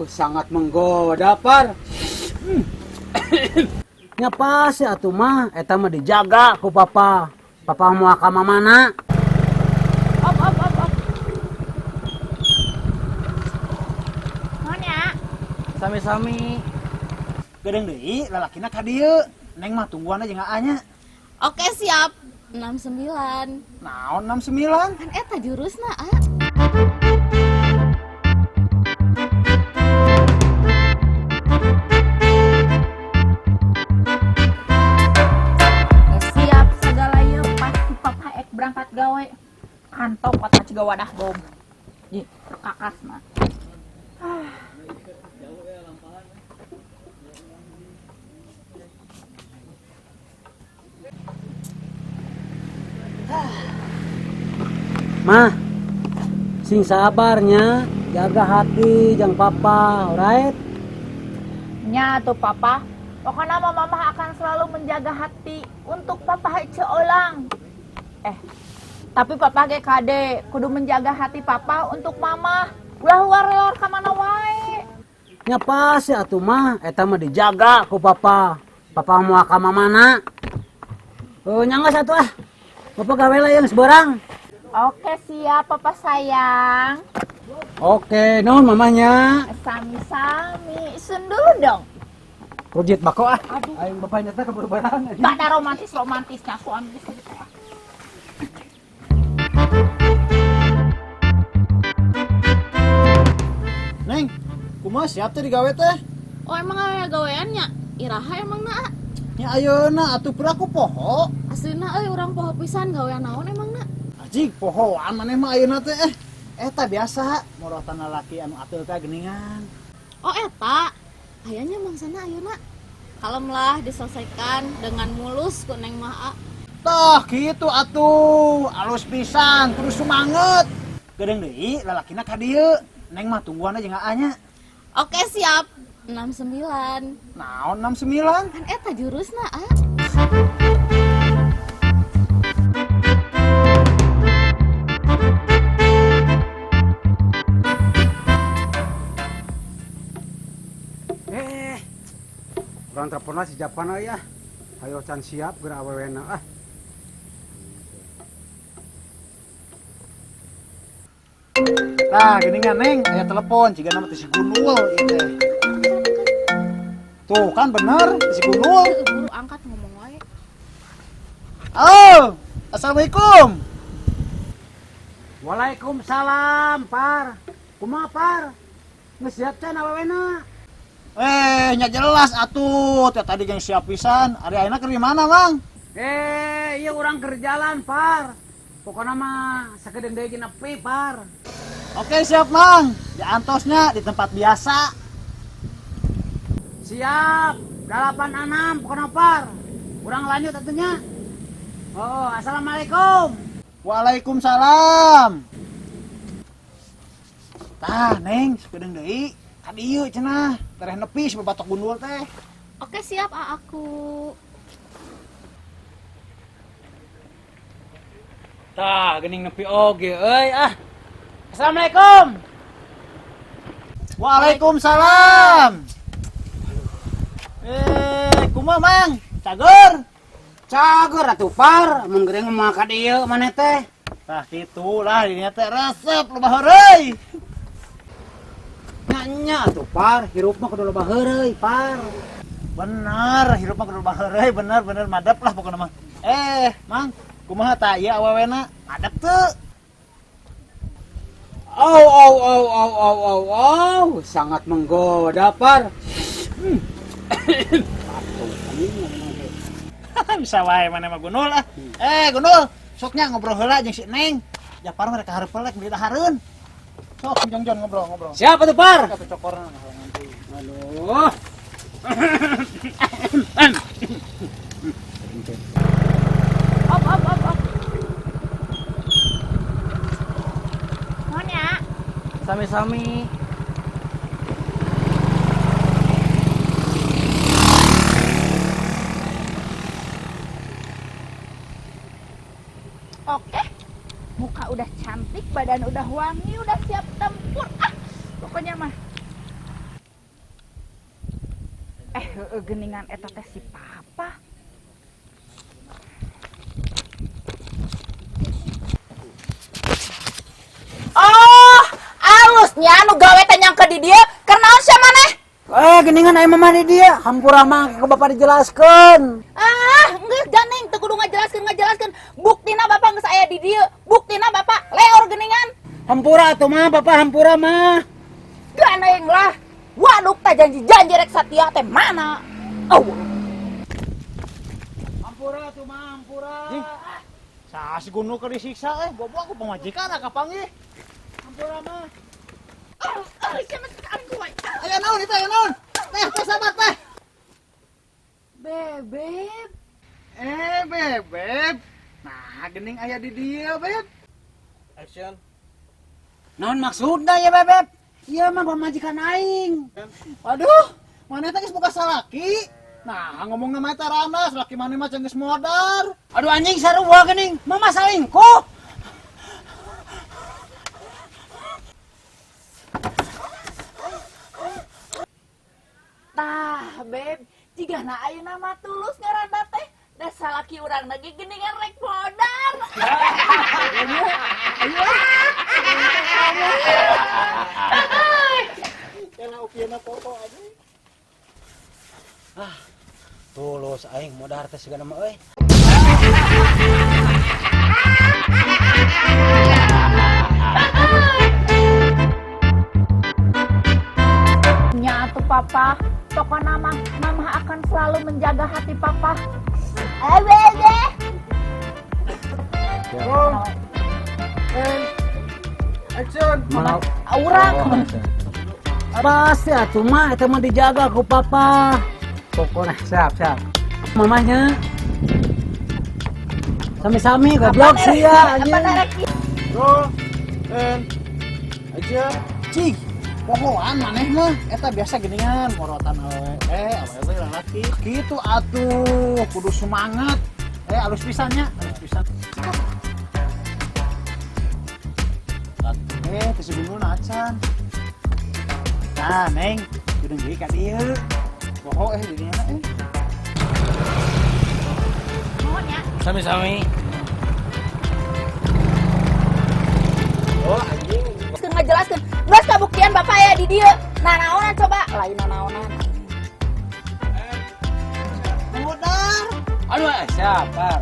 Sangat menggoda, Par. Nya pas ya atuh mah, eta mah dijaga ku papa. Papa mau ka mana? Op. Naon ya? Sami-sami. Gedeng deui lalakina ka dieu. Neng mah tungguan aja ngaanya. Oke, siap. 69. Naon 69? Kan eta jurusna, siap segala ieu pasti papa ek berangkat gawe. Kantong kota ciga wadah bom. Di kakasna. Mah, sing sabarnya, jaga hati jang papa, alright? Nya tuh papa, pokoknya mama akan selalu menjaga hati untuk papa ceulang. Tapi papa ge kade kudu menjaga hati papa untuk mama. Ulah luar ka mana wae. Nya pas ya atuh mah, eta mah dijaga ku papa. Papa mau ka mana? Nyangga satu ah. Papa gawe lah yang seberang. Oke, siap papa sayang. Oke, non mamanya. Sami-sami. Sun dulu dong. Project bako ah. Aduh. Ayo bapaknya teh keburu barang. Gak ada romantisnya suami istri teh. Neng, kumaha siap teh digawe teh? Oh, emang aya gaweannya? Iraha emang na? Nya ayeuna atuh pura ku poho. Aslina urang poho pisan gawean naon emang na? Ajig pohoan maneh mah ayeuna teh eta biasa morotan lalaki anu ateul teh geuningan. Oh, eta. Ayahnya mangsana ayeuna. Kalemlah diselesaikan dengan mulus ku Neng mah. Toh gitu atuh, alus pisan, terus semangat. Gedeng deui lalakina ka dieu. Neng mah tungguan aja ngaanya. Oke, siap. 69. Naon 69? Kan eta jurusna, Urang telepon si Japana ya. Hayo can siap geura awewena ah. Nah, geuningan Neng, aya telepon ciga nama si Gunul ieu teh. Tuh kan bener si Gunul. Buru angkat ngomong wae. Oh, assalamualaikum. Waalaikumsalam, Par. Kumaha, Par? Geus siap can awewena? Nya jelas atuh, teh tadi yang siap pisan. Ari ayeuna keur di mana, Mang? Iya urang keur jalan, Par. Pokona mah sakedeung deui ge nepi, Par. Oke, siap, Mang. Di antosnya di tempat biasa. Siap. 86 pokona, Par. Urang lanjut atunya. Oh, assalamualaikum. Waalaikumsalam. Tah, Neng, sakedeung deui. Kan ieu cenah, tereh nepi batok gundul teh. Oke, siap aku. Tah, geuning nepi oge euy ah. Assalamualaikum. Waalaikumsalam. Kumaha Mang? Cager atuh Par, mun geuring mah ka dieu maneh teh. Tah kitu lah dinya teh resep loba heureuy. Nya atuh Par, hirup mah kudu loba heureuy, Par. Bener, hirup mah kudu loba heureuy, bener madep lah pokona mah. Mang, kumaha tah ieu awewena? Madep teu? Sangat menggoda, Par. Bisa wae mana mah Gunul ah. Gunul, soknya ngobrol heula jeung si Neng. Japar mereka hareup pelek di dahareun. Sok jong ngobrol. Siapa tuh, Par? Atuh cokorna nanti. Aduh. Op. Naon ya? Sami-sami. Oke. Muka udah cantik, badan udah wangi, udah siap tempur. Pokoknya mah. Geningan eta teh si papa. Oh, alusnya nu gawe teh nyangka di dia kenaon sia maneh? Geningan aya mama di dia, hampura mah ke bapak dijelaskeun. Geus ganing teu kudu ngajelaskeun. Buktina bapak geus aya di dieu. Buktina bapak leor geningan. Hampura atuh mah, bapak hampura mah. Ganing lah. Waduk teh janji-janji rek satia teh mana? Hampura atuh mah, hampura. Si Gunu keur disiksa bobo aku pamajikan ka panggih. Hampura mah. Aya naon itu, aya naon? Teh sabar teh. Bebeb. Bebeb. Nah, gening aya di dia, Beb. Action. Naon maksudna ya, Bebeb? Ieu mah pamajikan aing. Aduh, mana teh geus boga salaki? Nah, ngomongna mah eta ranas, laki mana mah geus modar. Aduh anjing sarua geuning, mama salingkuh. Tah, Beb, jigana ayeuna mah tulus ngarana teh. Da salaki urang lagi geningan rek modar. Kana upieuna foto anjing. Tulus aing modar teh segala mah euy. Nya atuh papa, pokoknya mama akan selalu menjaga hati papa. Abede. Action. Mau Urang. pasti atuh mah eta mah dijaga ku papa. Pokoknya siap. Mamahnya sami-sami goblok sia anjing. Roll and action. Cing. Pohoan maneh mah eta biasa geningan morotan awewe lalaki. Kitu atuh, kudu semangat. Alus pisannya, alus pisan. Teu segungun acan. Nah, Neng, kudu deui ka dieu. Poho di dieu Mohonnya. Sami-sami. Oh anjing. Geus ngajelaskeun. Geus kabuktian bapak aya di dieu. Nanaonan coba? Lain nanaonan. modar. Aduh siap, Par.